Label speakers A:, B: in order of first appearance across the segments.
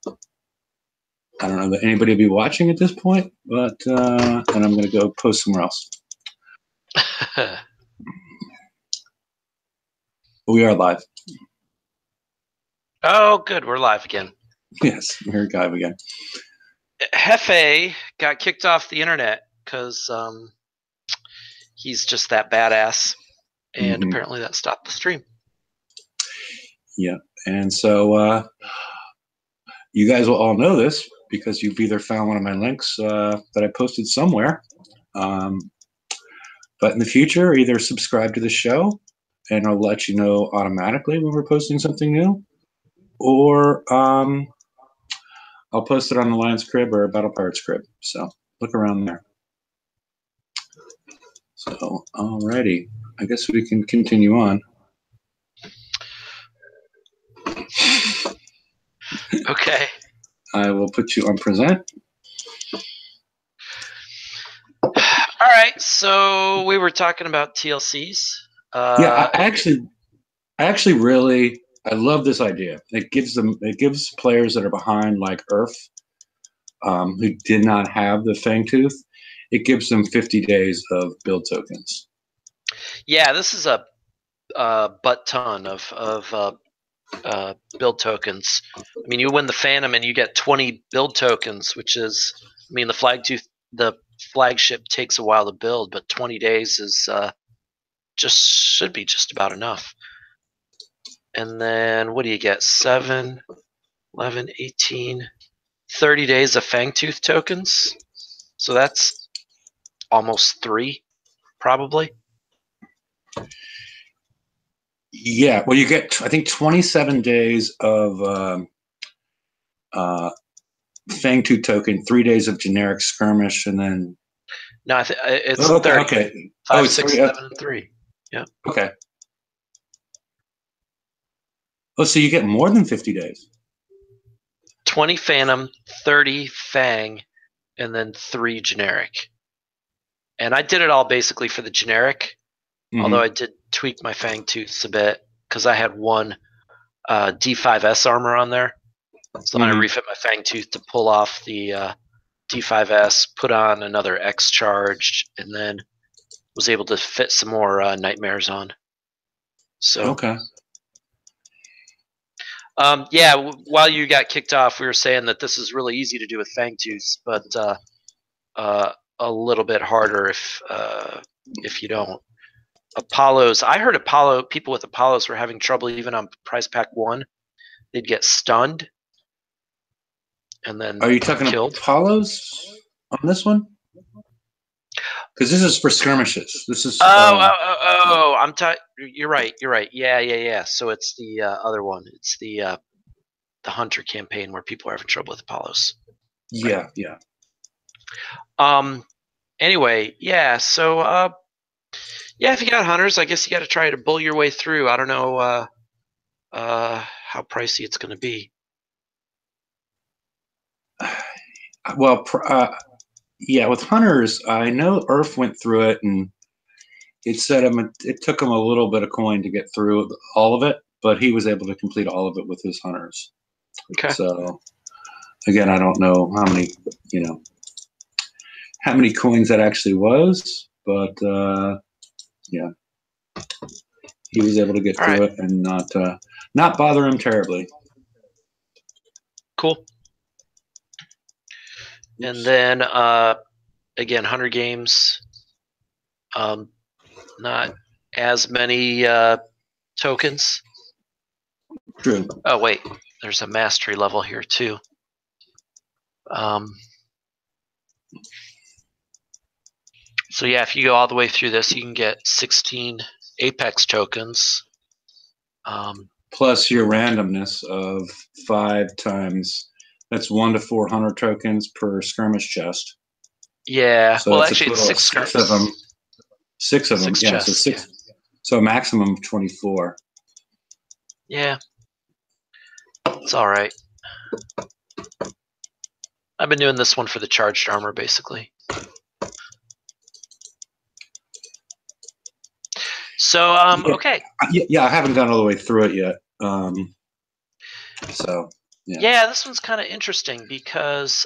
A: I don't know that anybody will be watching at this point, but and I'm going to go post somewhere else. We are live.
B: Oh, good. We're live again.
A: Yes, we're live again.
B: Hefe got kicked off the internet because he's just that badass, and apparently that stopped the stream.
A: Yeah, and so you guys will all know this because you've either found one of my links that I posted somewhere, but in the future, either subscribe to the show, and I'll let you know automatically when we're posting something new, or I'll post it on the Lions Crib or Battle Pirates Crib. So look around there. So, alrighty. I guess we can continue on.
B: Okay.
A: I will put you on present.
B: All right. So we were talking about TLCs.
A: Yeah, I actually really love this idea. It gives players that are behind like Earth, who did not have the Fangtooth, it gives them 50 days of build tokens.
B: Yeah, this is a butt ton of build tokens. I mean, you win the Phantom and you get 20 build tokens, which is, I mean, the flagship takes a while to build, but 20 days is should be just about enough. And then what do you get? 7, 11, 18, 30 days of Fangtooth tokens. So that's almost 3, probably.
A: Yeah, well, you get, I think, 27 days of Fangtooth token, 3 days of generic Skirmish, and then...
B: No, it's 30.
A: Okay.
B: 5, 6, 7, and 3. Yeah.
A: Okay. Oh, so you get more than 50 days.
B: 20 Phantom, 30 Fang, and then 3 generic. And I did it all basically for the generic, although I did tweak my Fangtooths a bit because I had one D5S armor on there. So then I refit my Fangtooth to pull off the D5S, put on another X charge, and then was able to fit some more Nightmares on. So
A: okay.
B: Yeah, while you got kicked off, we were saying that this is really easy to do with Fangtooths, but a little bit harder if you don't. Apollos. I heard people with Apollos were having trouble even on Prize Pack 1. They'd get stunned and then
A: are you talking
B: killed.
A: Apollos on this one? Because this is for skirmishes. This is.
B: I'm You're right. Yeah. So it's the other one. It's the Hunter campaign where people are having trouble with Apollos.
A: Yeah,
B: right?
A: Yeah.
B: Anyway, yeah. So yeah, if you got Hunters, I guess you got to try to bull your way through. I don't know how pricey it's going to be.
A: Well, yeah, with Hunters, I know Earth went through it, and it took him a little bit of coin to get through all of it, but he was able to complete all of it with his Hunters.
B: Okay.
A: So, again, I don't know how many coins that actually was, but yeah, he was able to get through it and not bother him terribly.
B: Cool. And then again, Hunter games, not as many tokens.
A: True.
B: Oh wait, there's a mastery level here too. So yeah, if you go all the way through this, you can get 16 Apex tokens.
A: Plus your randomness of 5 times. That's 1 to 400 tokens per skirmish chest.
B: Yeah.
A: So
B: well,
A: that's
B: actually, it's
A: 6 of them. 6 of them. Yeah.
B: Chests,
A: so 6. Yeah. So a maximum of 24.
B: Yeah. It's all right. I've been doing this one for the charged armor, basically. So, okay.
A: Yeah, I haven't gone all the way through it yet. So
B: Yeah, this one's kind of interesting because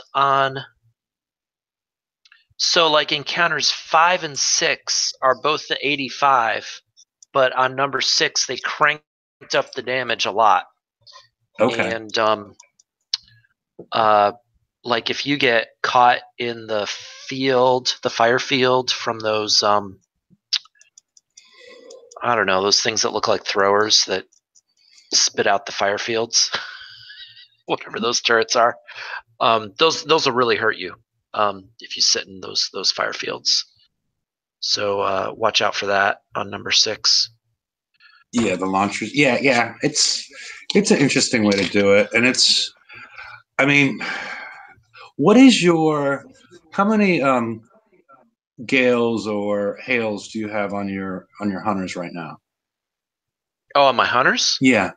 B: like encounters 5 and 6 are both the 85, but on number 6 they cranked up the damage a lot.
A: Okay.
B: And like if you get caught in the field, the fire field from those I don't know, those things that look like throwers that spit out the fire fields, whatever those turrets are. Those will really hurt you if you sit in those fire fields. So watch out for that on number 6.
A: Yeah, the launchers. Yeah. It's an interesting way to do it, and it's. I mean, what is your? How many gales or hails do you have on your hunters right now?
B: Oh, on my hunters?
A: Yeah.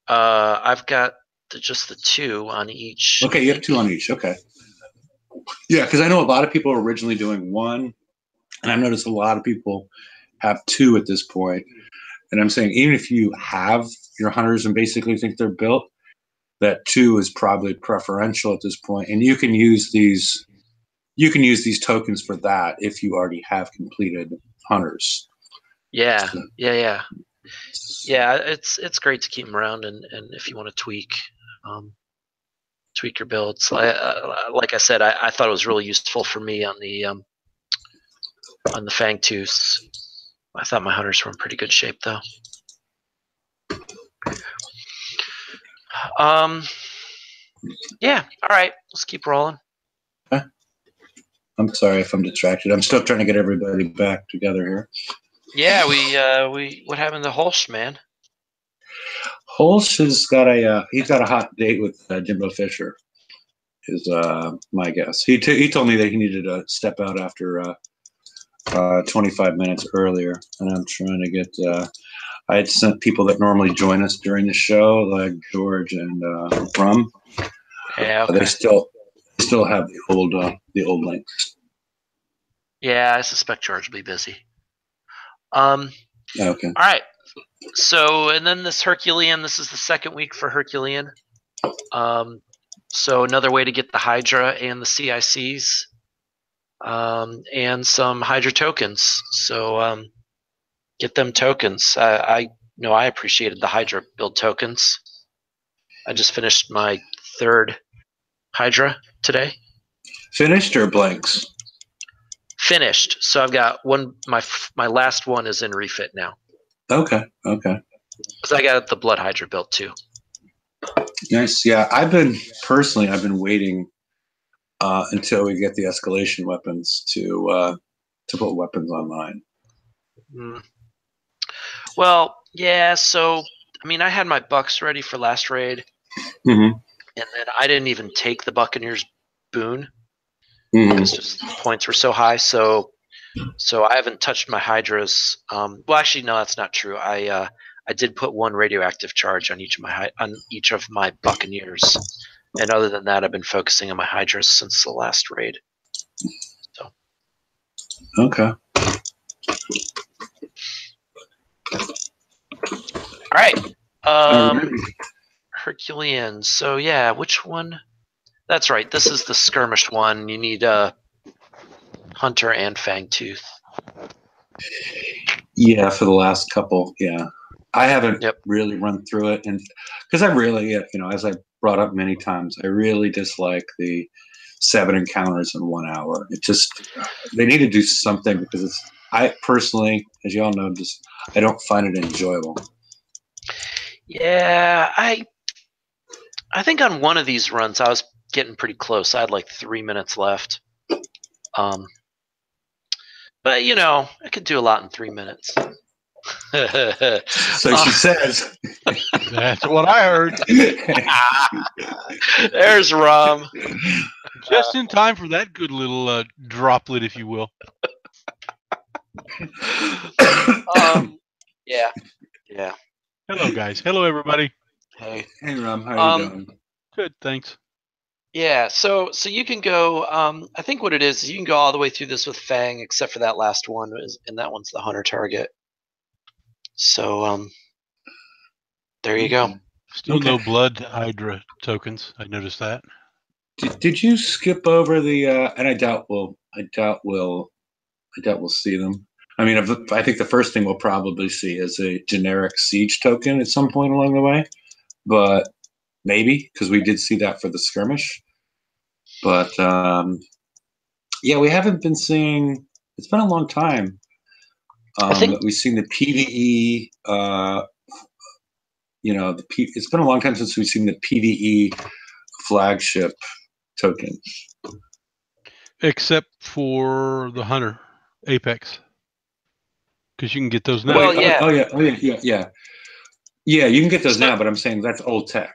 B: I've got just the 2 on each.
A: Okay, you have 2 on each. Okay. Yeah, because I know a lot of people are originally doing 1, and I've noticed a lot of people have 2 at this point. And I'm saying even if you have your hunters and basically think they're built, that 2 is probably preferential at this point, and you can use these tokens for that if you already have completed hunters.
B: Yeah. It's great to keep them around, and if you want to tweak your builds, like I said, I thought it was really useful for me on the Fangtooths. I thought my hunters were in pretty good shape though. Yeah. All right. Let's keep rolling.
A: I'm sorry if I'm distracted. I'm still trying to get everybody back together here.
B: Yeah, we what happened to Holsch, man?
A: Holsch has got he's got a hot date with Jimbo Fisher. Is my guess. He told me that he needed to step out after 25 minutes earlier, and I'm trying to get. I had sent people that normally join us during the show, like George and Rum.
B: Yeah, okay.
A: They still have the old links.
B: Yeah, I suspect George will be busy.
A: Okay.
B: All right. So, and then this Herculean. This is the second week for Herculean. So another way to get the Hydra and the CICs, and some Hydra tokens. So get them tokens. I know I appreciated the Hydra build tokens. I just finished my 3rd Hydra today.
A: Finished or blanks?
B: Finished. So I've got one. My last one is in refit now.
A: Okay.
B: Because I got the Blood Hydra built too.
A: Nice. Yeah, I've been waiting until we get the escalation weapons to put weapons online.
B: Well, yeah. So I mean, I had my Bucks ready for last raid,
A: and
B: then I didn't even take the Buccaneers boon
A: because
B: just points were so high. So I haven't touched my Hydras. Well, actually, no, that's not true. I did put 1 radioactive charge on each of my Buccaneers, and other than that, I've been focusing on my Hydras since the last raid. So.
A: Okay.
B: All right. Herculean. So yeah, which one? That's right. This is the skirmish one. You need Hunter and Fangtooth.
A: Yeah, for the last couple. Yeah, I haven't really run through it, and because I really, as I brought up many times, I really dislike the 7 encounters in 1 hour. It just they need to do something because I personally, as you all know, I don't find it enjoyable.
B: Yeah, I think on one of these runs I was getting pretty close. I had like 3 minutes left. But I could do a lot in 3 minutes.
A: So she says.
C: That's what I heard.
B: There's Rum.
C: Just in time for that good little droplet, if you will.
B: Yeah.
C: Hello, guys. Hello, everybody.
B: Hey,
A: Rum. How you doing?
C: Good, thanks.
B: Yeah, so you can go. I think what it is you can go all the way through this with Fang, except for that last one, and that one's the hunter target. So there you go.
C: Still no blood Hydra tokens. I noticed that.
A: Did you skip over the? And I doubt we'll see them. I mean, I think the first thing we'll probably see is a generic siege token at some point along the way, but maybe because we did see that for the skirmish. But yeah, we haven't been seeing. It's been a long time that we've seen the PVE. It's been a long time since we've seen the PVE flagship tokens.
C: Except for the Hunter Apex. Because you can get those now.
B: Well, yeah.
A: Yeah, you can get those now, but I'm saying that's old tech.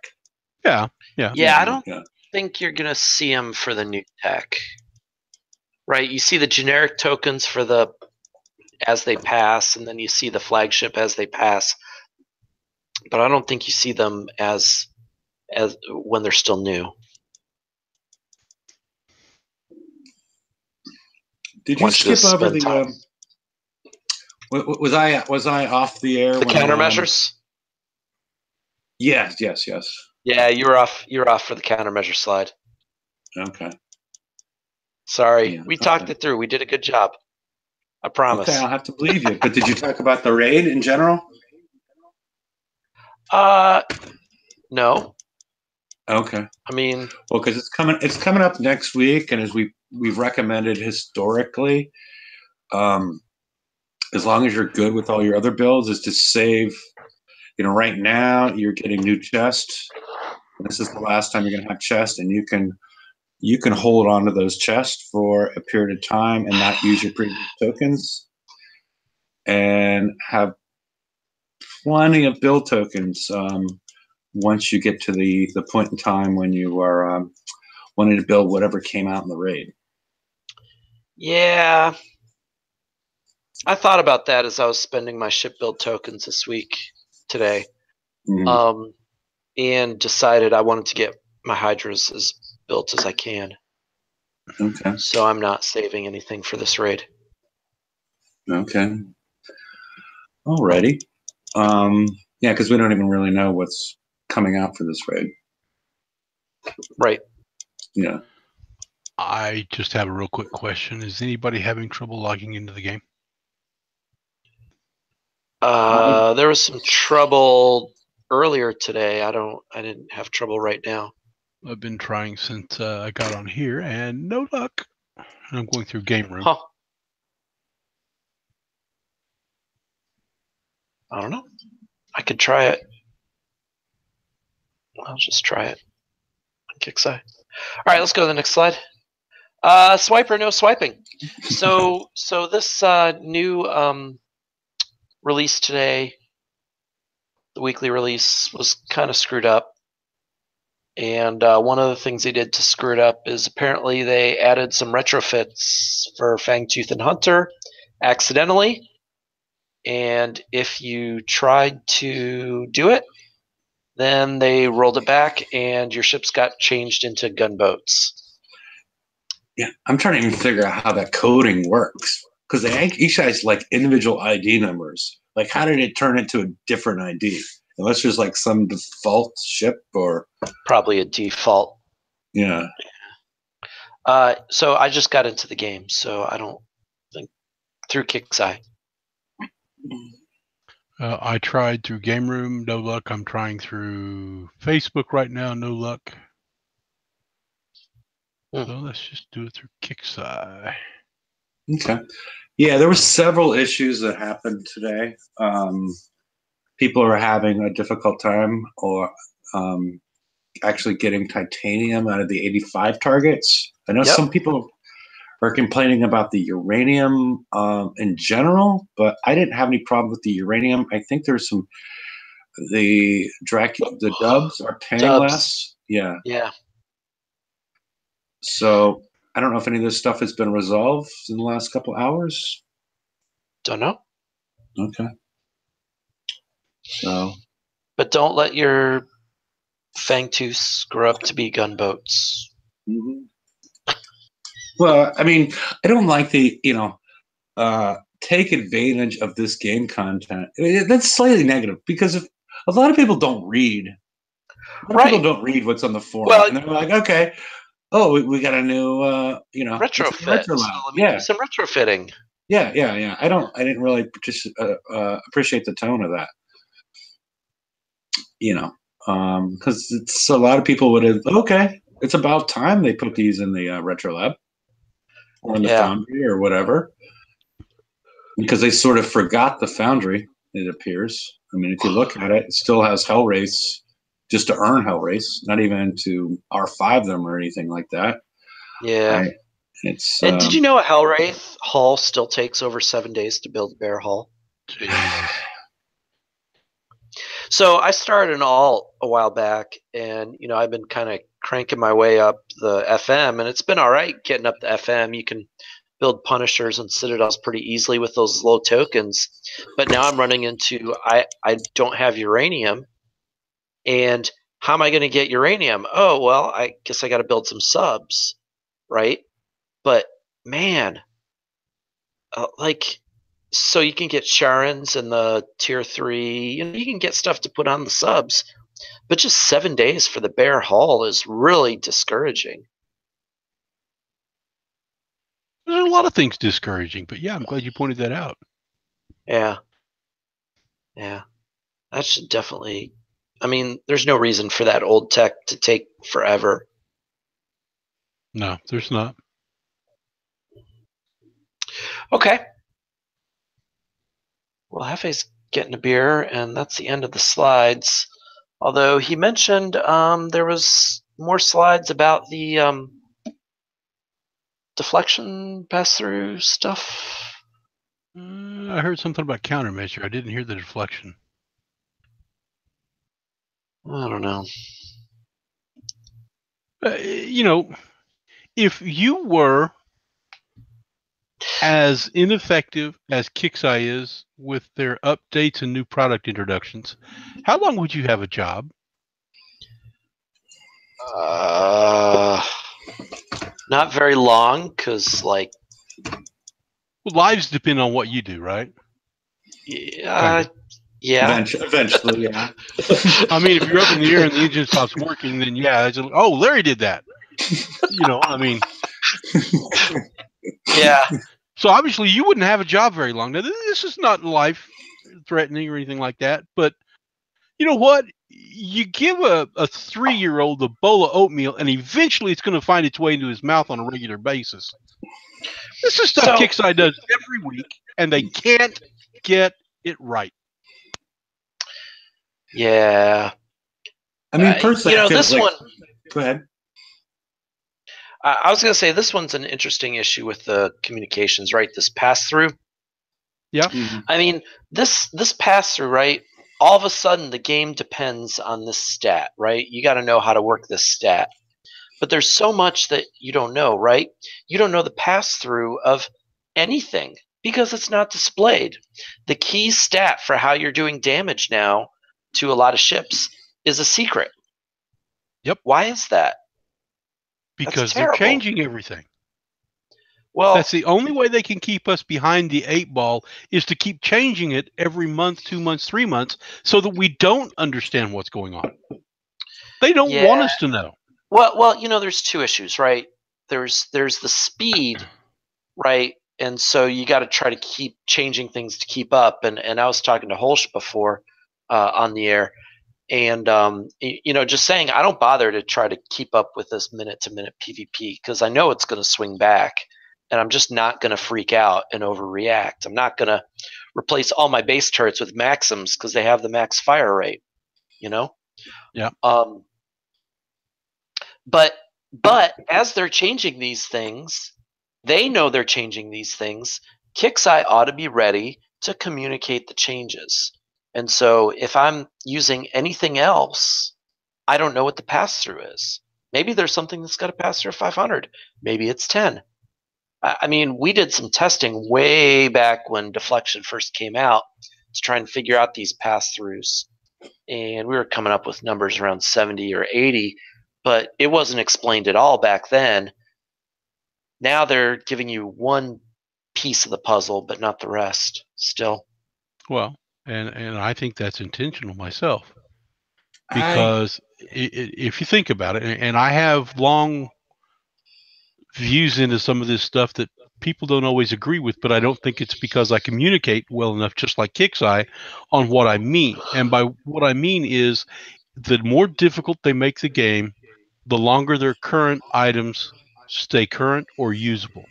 C: Yeah.
B: I don't think you're going to see them for the new tech. Right? You see the generic tokens for the as they pass, and then you see the flagship as they pass. But I don't think you see them as when they're still new.
A: Did you skip over the? Was I off the air?
B: The countermeasures.
A: Yes.
B: Yeah, you're off. You're off for the countermeasure slide.
A: Okay.
B: Sorry, we talked it through. We did a good job. I promise.
A: Okay, I'll have to believe you. But did you talk about the raid in general?
B: No.
A: Okay.
B: I mean,
A: well, because it's coming up next week, and as we've recommended historically, as long as you're good with all your other builds, is to save. Right now you're getting new chests. This is the last time you're going to have chests, and you can hold on to those chests for a period of time and not use your previous tokens, and have plenty of build tokens once you get to the point in time when you are wanting to build whatever came out in the raid.
B: Yeah, I thought about that as I was spending my ship build tokens today, and decided I wanted to get my Hydras as built as I can.
A: Okay.
B: So I'm not saving anything for this raid.
A: Okay. Alrighty. Yeah, because we don't even really know what's coming out for this raid.
B: Right.
A: Yeah.
C: I just have a real quick question. Is anybody having trouble logging into the game?
B: There was some trouble earlier today. I didn't have trouble right now.
C: I've been trying since I got on here, and no luck. And I'm going through game room.
B: Huh. I don't know. I could try it. I'll just try it. Kixeye. All right, let's go to the next slide. Swipe or no swiping. So this new release today, the weekly release, was kind of screwed up. And one of the things they did to screw it up is apparently they added some retrofits for Fangtooth and Hunter accidentally. And if you tried to do it, then they rolled it back and your ships got changed into gunboats.
A: Yeah, I'm trying to even figure out how that coding works. Because each has like individual ID numbers. Like, how did it turn into a different ID? Unless there's like some default ship or
B: probably a default.
A: Yeah.
B: So I just got into the game, so I don't think through Kixeye.
C: I tried through Game Room, no luck. I'm trying through Facebook right now, no luck. So let's just do it through Kixeye.
A: Okay. Yeah, there were several issues that happened today. People are having a difficult time or actually getting titanium out of the 85 targets. I know some people are complaining about the uranium in general, but I didn't have any problem with the uranium. I think there's the dubs are paying less. Yeah.
B: Yeah.
A: So I don't know if any of this stuff has been resolved in the last couple hours.
B: Don't know.
A: Okay. So.
B: But don't let your Fangtooths grow up to be gunboats.
A: Mm-hmm. Well, I mean, I don't like the, take advantage of this game content. That's slightly negative because if a lot of people don't read A lot of people don't read what's on the forum,
B: Well,
A: and they're like, okay, oh, we got a new,
B: retrofit.
A: retro
B: So
A: lab.
B: let me do some retrofitting.
A: Yeah. I didn't really appreciate the tone of that. Because it's a lot of people would have, okay, it's about time they put these in the retro lab or in the foundry or whatever, because they sort of forgot the foundry. It appears. I mean, if you look at it, it still has Hell Race just to earn Hell Race, not even to R5 them or anything like that.
B: Yeah. And did you know a Hellwraith hull still takes over 7 days to build a bear hull?
C: Jesus.
B: So I started an alt a while back, and I've been kind of cranking my way up the FM, and it's been all right getting up the FM. You can build Punishers and Citadels pretty easily with those low tokens, but now I'm running into I don't have uranium, and how am I going to get uranium? Oh well, I guess I got to build some subs, right? But man, so you can get Sharons and the tier 3, you can get stuff to put on the subs, but just 7 days for the bear hull is really discouraging.
C: There's a lot of things discouraging, but yeah, I'm glad you pointed that out.
B: Yeah. That should definitely, there's no reason for that old tech to take forever.
C: No, there's not.
B: Okay. Well, Hefe's getting a beer, and that's the end of the slides. Although he mentioned there was more slides about the deflection pass-through stuff.
C: I heard something about countermeasure. I didn't hear the deflection.
B: I don't know.
C: If you were as ineffective as Kixeye is with their updates and new product introductions, how long would you have a job?
B: Not very long, because
C: lives depend on what you do, right?
B: Yeah.
A: Eventually, yeah.
C: I mean, if you're up in the air and the engine stops working, then yeah. Oh, Larry did that.
B: Yeah.
C: So obviously you wouldn't have a job very long. Now, this is not life-threatening or anything like that, but you know what? You give a 3-year-old a bowl of oatmeal, and eventually it's going to find its way into his mouth on a regular basis. This is stuff Kixeye does every week, and they can't get it right.
B: Yeah.
A: I mean, personally,
B: this one.
A: Go ahead.
B: I was going to say this one's an interesting issue with the communications, right? This pass-through.
C: Yeah.
B: Mm-hmm. I mean, this pass-through, right? All of a sudden, the game depends on this stat, right? You got to know how to work this stat. But there's so much that you don't know, right? You don't know the pass-through of anything because it's not displayed. The key stat for how you're doing damage now to a lot of ships is a secret.
C: Yep.
B: Why is that?
C: Because they're changing everything.
B: Well,
C: that's the only way they can keep us behind the 8 ball, is to keep changing it every month, 2 months, 3 months, so that we don't understand what's going on. They don't want us to know.
B: Well, there's 2 issues, right? There's the speed, right? And so you got to try to keep changing things to keep up. And I was talking to Holsch before on the air, and just saying I don't bother to try to keep up with this minute-to-minute PvP because I know it's going to swing back, and I'm just not going to freak out and overreact. I'm not going to replace all my base turrets with Maxims because they have the max fire rate.
C: Yeah.
B: But as they're changing these things, they know they're changing these things. Kixeye ought to be ready to communicate the changes. And so if I'm using anything else, I don't know what the pass-through is. Maybe there's something that's got a pass-through of 500. Maybe it's 10. I mean, we did some testing way back when deflection first came out to try and figure out these pass-throughs. And we were coming up with numbers around 70 or 80, but it wasn't explained at all back then. Now they're giving you one piece of the puzzle, but not the rest still.
C: Well, and I think that's intentional myself, because if you think about it, and I have long views into some of this stuff that people don't always agree with, but I don't think it's because I communicate well enough, just like Kix's Eye, on what I mean. And by what I mean is the more difficult they make the game, the longer their current items stay current or usable.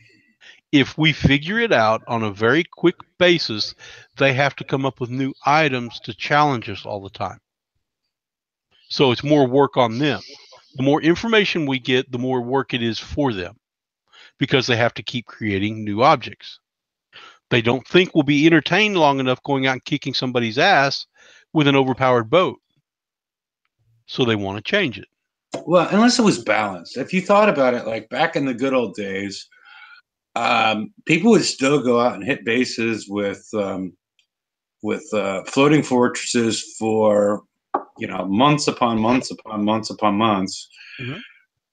C: If we figure it out on a very quick basis, they have to come up with new items to challenge us all the time. So it's more work on them. The more information we get, the more work it is for them, because they have to keep creating new objects. They don't think we'll be entertained long enough going out and kicking somebody's ass with an overpowered boat. So they want to change it.
A: Well, unless it was balanced. If you thought about it, like back in the good old days, people would still go out and hit bases with floating fortresses for months upon months upon months upon months.
C: Mhm.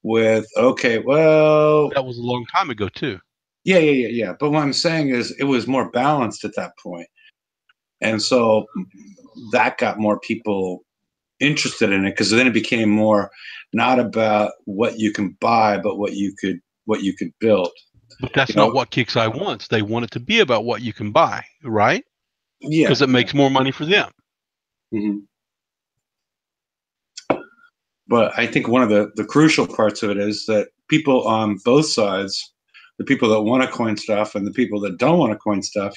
A: With well,
C: that was a long time ago too.
A: Yeah. But what I'm saying is, it was more balanced at that point, and so that got more people interested in it, because then it became more not about what you can buy, but what you could build.
C: But that's not what Kix's Eye wants. They want it to be about what you can buy, right?
A: Yeah,
C: because it makes more money for them.
A: Mm-hmm. But I think one of the crucial parts of it is that people on both sides, the people that want to coin stuff and the people that don't want to coin stuff,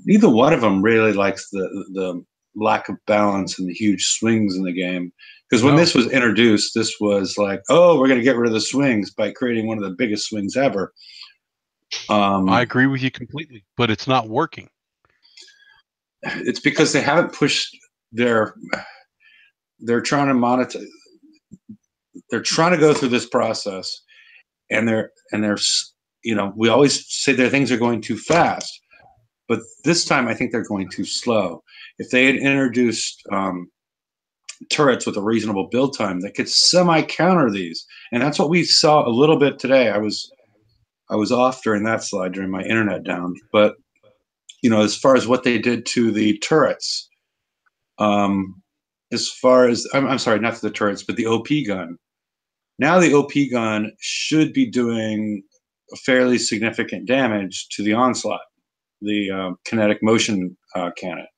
A: neither one of them really likes the lack of balance and the huge swings in the game. Because when this was introduced, this was like, oh, we're going to get rid of the swings by creating one of the biggest swings ever.
C: I agree with you completely, but it's not working.
A: It's because they haven't pushed they're trying to monetize. They're trying to go through this process, and they're we always say their things are going too fast, but this time I think they're going too slow. If they had introduced turrets with a reasonable build time that could semi-counter these, and that's what we saw a little bit today. I was off during that slide during my internet down, but as far as what they did to the turrets, as far as I'm sorry, not to the turrets, but the OP gun. Now the OP gun should be doing fairly significant damage to the onslaught, the kinetic motion cannon,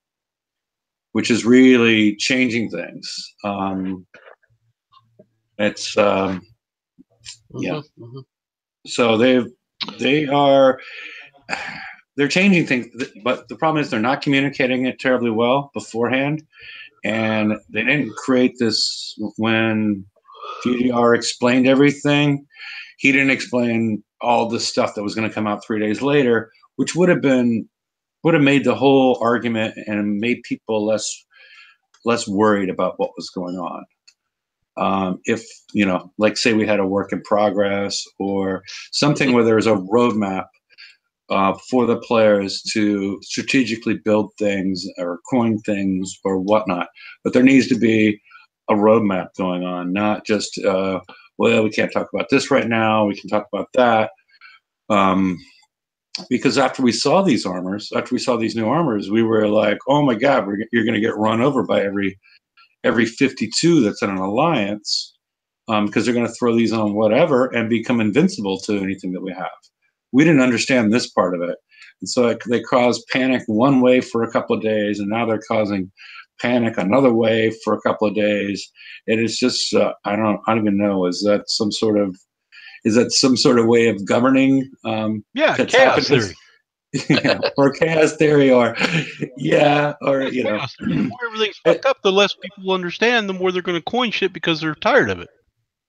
A: which is really changing things. It's yeah. Mm-hmm. So they're changing things, but the problem is they're not communicating it terribly well beforehand, and they didn't create this when GDR explained everything. He didn't explain all the stuff that was going to come out 3 days later, which would have made the whole argument and made people less worried about what was going on. If like say we had a work in progress or something where there's a roadmap for the players to strategically build things or coin things or whatnot, but there needs to be a roadmap going on, not just well, we can't talk about this right now, we can talk about that, because after we saw these new armors, we were like, oh my god, you're going to get run over by every 52 that's in an alliance, because they're going to throw these on whatever and become invincible to anything that we have. We didn't understand this part of it, and so they caused panic one way for a couple of days, and now they're causing panic another way for a couple of days. And it's just I don't even know. Is that some sort of way of governing?
C: Chaos theory.
A: Or chaos theory, or or
C: the more everything's fucked up, the less people will understand, the more they're going to coin shit because they're tired of it.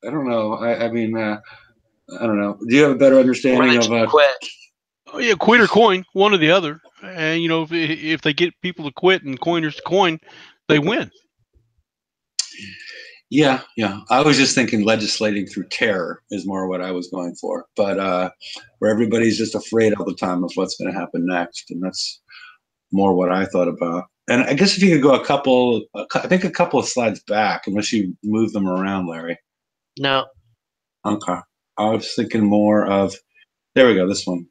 A: I don't know. I mean, I don't know. Do you have a better understanding of
B: quit?
C: Oh yeah, quit or coin, one or the other. And if they get people to quit and coiners to coin, they win.
A: Yeah. I was just thinking legislating through terror is more what I was going for, but where everybody's just afraid all the time of what's going to happen next, and that's more what I thought about. And I guess if you could go a couple of slides back, unless you move them around, Larry.
B: No.
A: Okay. I was thinking more of, there we go, this one.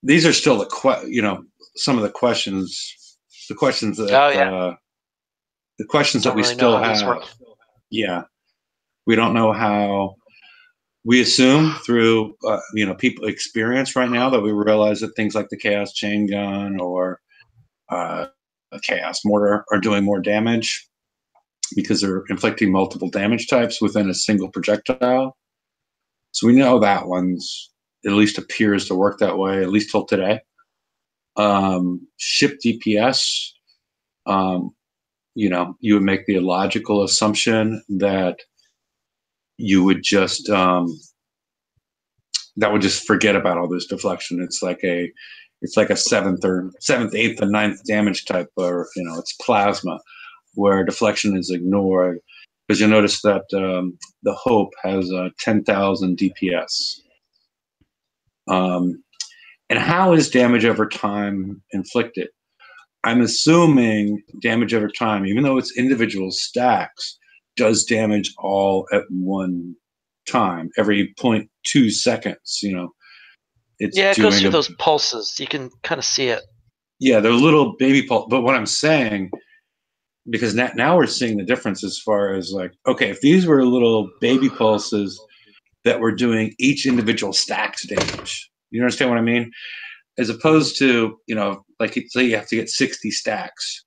A: These are still some of the questions that the questions that
B: Don't
A: we
B: really know
A: still
B: how these
A: have.
B: work.
A: Yeah, we don't know how. We assume through people experience right now that we realize that things like the chaos chain gun or a chaos mortar are doing more damage because they're inflicting multiple damage types within a single projectile. So we know that one's at least appears to work that way, at least till today. Ship DPS, you would make the illogical assumption that you would just that would just forget about all this deflection. It's like a seventh, eighth, and ninth damage type, or it's plasma, where deflection is ignored. Because you'll notice that the Hope has 10,000 DPS. And how is damage over time inflicted? I'm assuming damage over time, even though it's individual stacks, does damage all at one time, every 0.2 seconds. It's
B: Yeah, it goes
A: doing
B: through those pulses. You can kind of see it.
A: Yeah, they're little baby pulse. But what I'm saying, because now we're seeing the difference as far as like, okay, if these were little baby pulses that were doing each individual stack's damage, you understand what I mean? As opposed to, like say you have to get 60 stacks,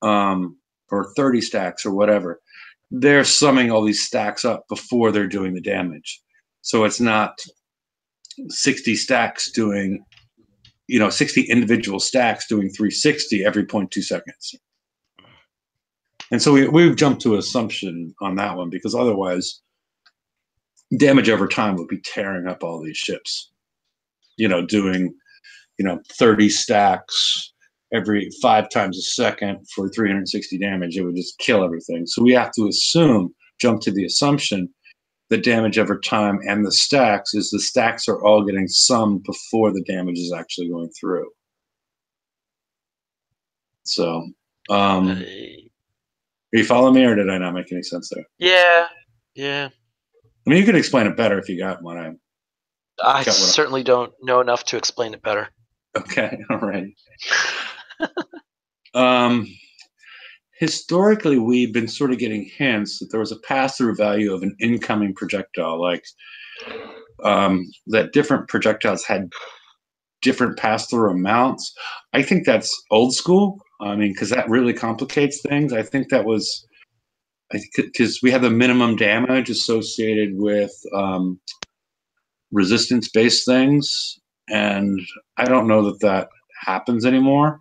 A: or 30 stacks or whatever. They're summing all these stacks up before they're doing the damage. So it's not 60 stacks doing, 60 individual stacks doing 360 every 0.2 seconds. And so we've jumped to assumption on that one, because otherwise damage over time would be tearing up all these ships, doing, 30 stacks every 5 times a second for 360 damage. It would just kill everything. So we have to jump to the assumption that damage over time and the stacks are all getting summed before the damage is actually going through. So, are you following me, or did I not make any sense there?
B: Yeah.
A: I mean, you could explain it better if you got one.
B: I certainly don't know enough to explain it better.
A: Okay, all right. Historically, we've been sort of getting hints that there was a pass-through value of an incoming projectile, like that different projectiles had different pass-through amounts. I think that's old school. I mean, because that really complicates things. I think that was because we have the minimum damage associated with resistance-based things, and I don't know that happens anymore.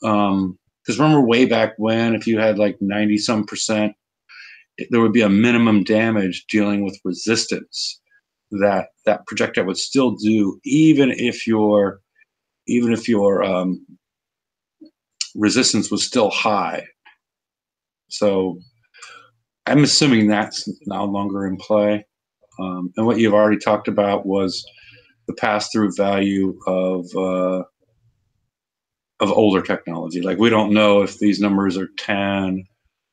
A: Because remember way back when, if you had like 90-some%, there would be a minimum damage dealing with resistance that projectile would still do, even if your resistance was still high. So I'm assuming that's no longer in play. And what you've already talked about was the pass-through value of older technology. Like, we don't know if these numbers are 10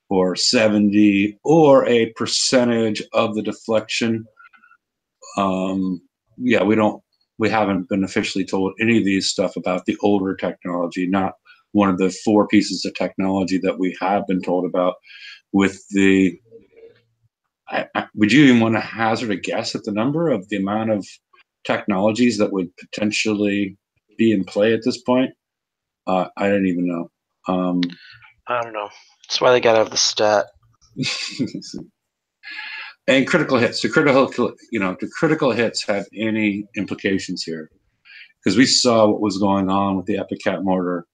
A: or 70 or a percentage of the deflection. We haven't been officially told any of these stuff about the older technology, not one of the 4 pieces of technology that we have been told about with the would you even want to hazard a guess at the number of the amount of technologies that would potentially be in play at this point? I don't even know.
B: I don't know. That's why they got to have the stat.
A: And critical hits. Do critical hits have any implications here? Because we saw what was going on with the Epiccat mortar,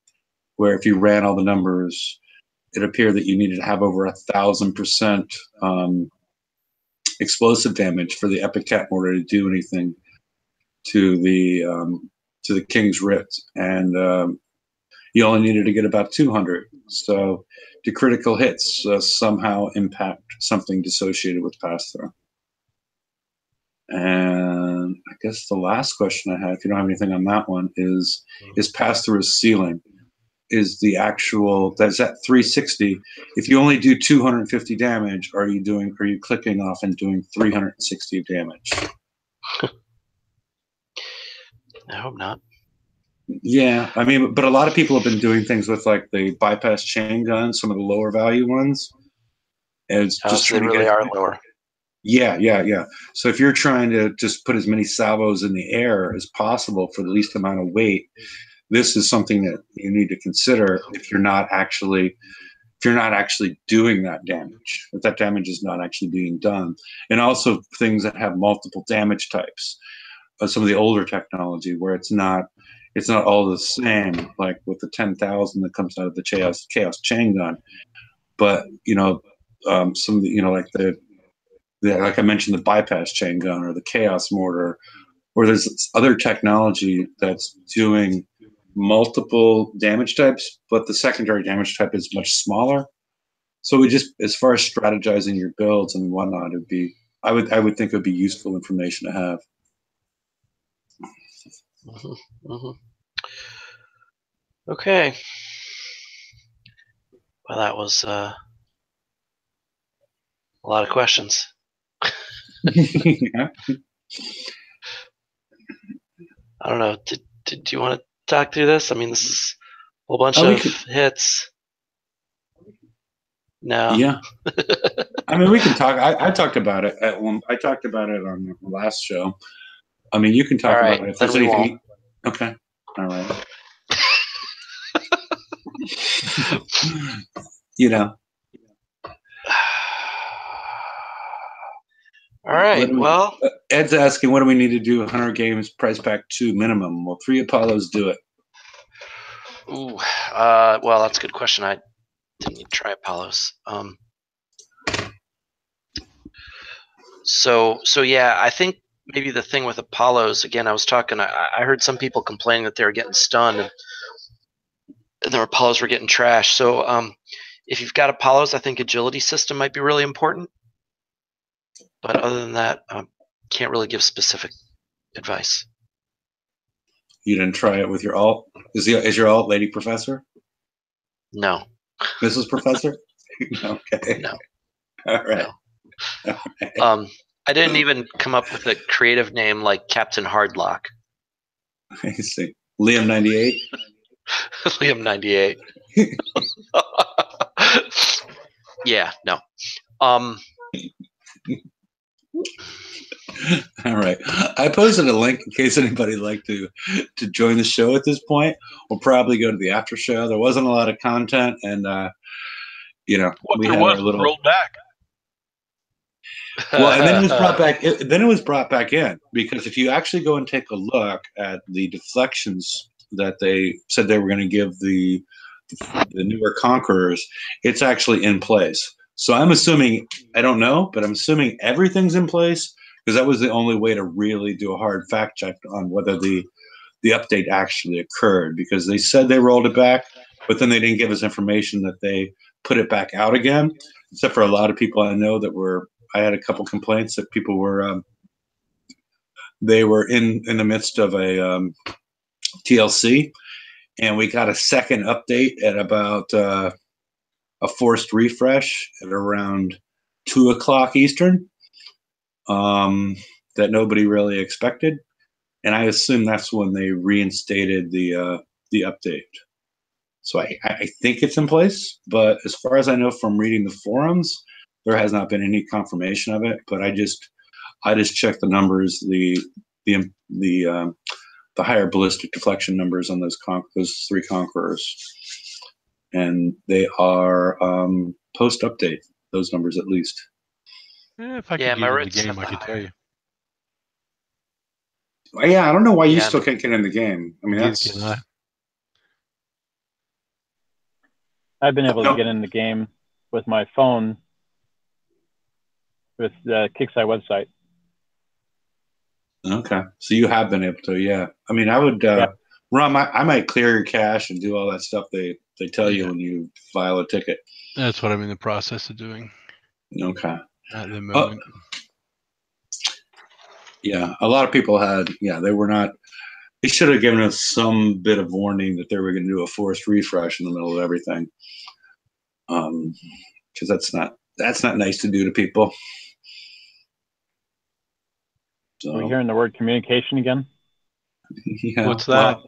A: where if you ran all the numbers, it appeared that you needed to have over 1,000% explosive damage for the Epiccat mortar to do anything to the King's Writ, and you only needed to get about 200. So do critical hits somehow impact something dissociated with pass-through? And I guess the last question I had, if you don't have anything on that one, is pass-through a ceiling? Is the actual, that's at 360. If you only do 250 damage, are you clicking off and doing 360 damage?
B: I hope not.
A: Yeah, I mean, but a lot of people have been doing things with like the bypass chain guns, some of the lower value ones, and it's
B: Oh,
A: just
B: so they
A: trying to
B: really
A: get.
B: are lower.
A: Yeah. So if you're trying to just put as many salvos in the air as possible for the least amount of weight, this is something that you need to consider if you're not actually doing that damage, if that damage is not actually being done. And also things that have multiple damage types. Some of the older technology where it's not all the same, like with the 10,000 that comes out of the chaos chain gun. But some of the, like like I mentioned, the bypass chain gun or the chaos mortar, or there's other technology that's doing multiple damage types, but the secondary damage type is much smaller. So we just, as far as strategizing your builds and whatnot, it'd be, I would think it would be useful information to have.
B: Okay. Well, that was a lot of questions.
A: Yeah.
B: I don't know. Do you want to talk through this? I mean, this is a whole bunch of hits. No.
A: Yeah. I mean, we can talk. I talked about it I talked about it on the last show. I mean, you can talk about it if there's anything. Okay. All right.
B: All right. Well,
A: Ed's asking, what do we need to do? 100 games, price pack 2 minimum. Well, 3 Apollos do it.
B: Ooh. Well, that's a good question. I didn't even try Apollos. So yeah, I think maybe the thing with Apollos, again, I heard some people complaining that they were getting stunned and their Apollos were getting trashed. So if you've got Apollos, I think agility system might be really important. But other than that, can't really give specific advice.
A: You didn't try it with your alt? Is your alt Lady Professor?
B: No.
A: Mrs. Professor? Okay.
B: No.
A: All right.
B: No. All right. I didn't even come up with a creative name like Captain Hardlock.
A: I see. Liam 98?
B: Liam 98. Yeah, no.
A: All right. I posted a link in case anybody would like to join the show at this point. We'll probably go to the after show. There wasn't a lot of content, and we had our little
C: rolled back.
A: Well, and then it was brought back. Then it was brought back in because if you actually go and take a look at the deflections that they said they were going to give the newer Conquerors, it's actually in place. So I'm assuming, I don't know, but I'm assuming everything's in place because that was the only way to really do a hard fact check on whether the update actually occurred, because they said they rolled it back, but then they didn't give us information that they put it back out again, except for a lot of people I know that I had a couple complaints that people were they were in the midst of a TLC, and we got a second update at about a forced refresh at around 2:00 Eastern that nobody really expected, and I assume that's when they reinstated the update. So I think it's in place, but as far as I know from reading the forums, there has not been any confirmation of it. But I just checked the numbers, the higher ballistic deflection numbers on those 3 Conquerors, and they are post update, those numbers at least.
C: If I could get in the game, I could tell you.
A: Yeah, I don't know why you still can't get in the game. I mean,
D: I've been able to get in the game with my phone with the Kickside website.
A: Okay, so you have been able to, yeah. I mean, I would, Ron, I might clear your cache and do all that stuff they tell you when you file a ticket.
C: That's what I'm in the process of doing.
A: Okay.
C: At the moment.
A: Yeah, a lot of people they were not. They should have given us some bit of warning that they were going to do a forced refresh in the middle of everything, because that's not nice to do to people. So,
D: are we hearing the word communication again?
A: Yeah.
C: What's that?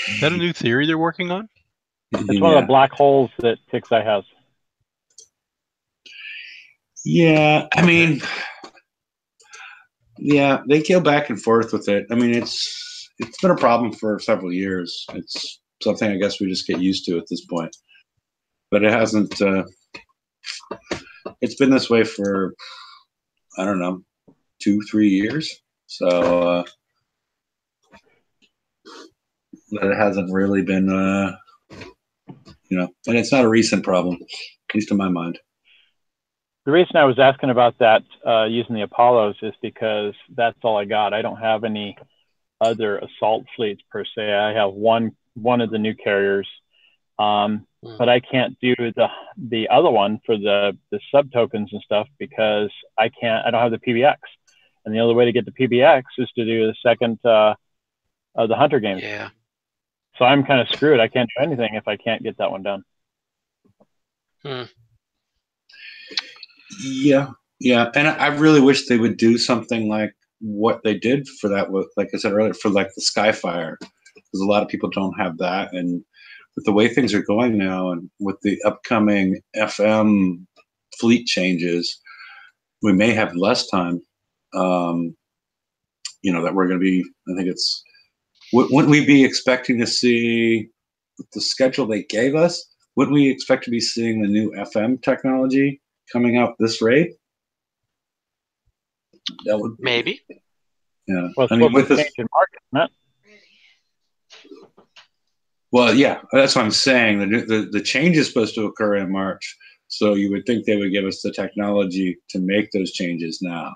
C: Is that a new theory they're working on?
D: It's one of the black holes that Pixie has.
A: Yeah, I mean, yeah, they go back and forth with it. I mean, it's been a problem for several years. It's something I guess we just get used to at this point. But it hasn't. It's been this way for, I don't know, 2-3 years. So it hasn't really been, and it's not a recent problem, at least in my mind.
D: The reason I was asking about that using the Apollos is because that's all I got. I don't have any other assault fleets per se. I have one of the new carriers, but I can't do the other one for the sub tokens and stuff because I don't have the PBX, and the only way to get the PBX is to do the second of the Hunter games.
B: Yeah.
D: So I'm kind of screwed. I can't do anything if I can't get that one done.
A: Yeah, and I really wish they would do something like what they did for that, like I said earlier, for like the Skyfire, because a lot of people don't have that, and with the way things are going now, and with the upcoming FM fleet changes, we may have less time. That we're going to be. I think it's. Wouldn't we be expecting to see the schedule they gave us? Wouldn't we expect to be seeing the new FM technology coming out this rate? That would
B: maybe.
A: Yeah,
D: well,
A: I mean, with this
D: change in market, isn't it?
A: Well, yeah, that's what I'm saying. The change is supposed to occur in March, so you would think they would give us the technology to make those changes now.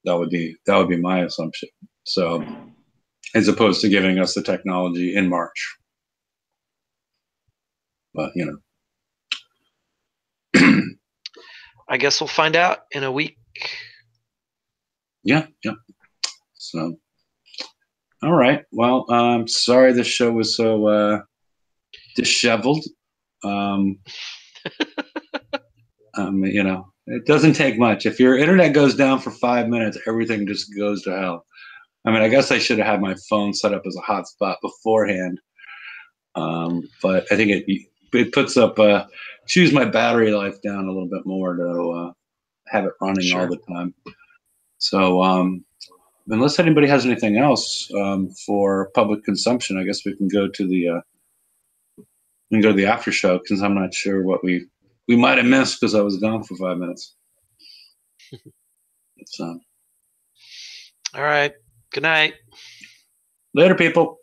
A: That would be my assumption. So, as opposed to giving us the technology in March, but
B: I guess we'll find out in a week.
A: Yeah. So, all right. Well, I'm sorry the show was so disheveled. It doesn't take much. If your internet goes down for 5 minutes, everything just goes to hell. I mean, I guess I should have had my phone set up as a hotspot beforehand. But I think it puts up chews my battery life down a little bit more to have it running all the time. So unless anybody has anything else for public consumption, I guess we can go to the after show, because I'm not sure what we might have missed because I was gone for 5 minutes.
B: All right. Good night.
A: Later, people.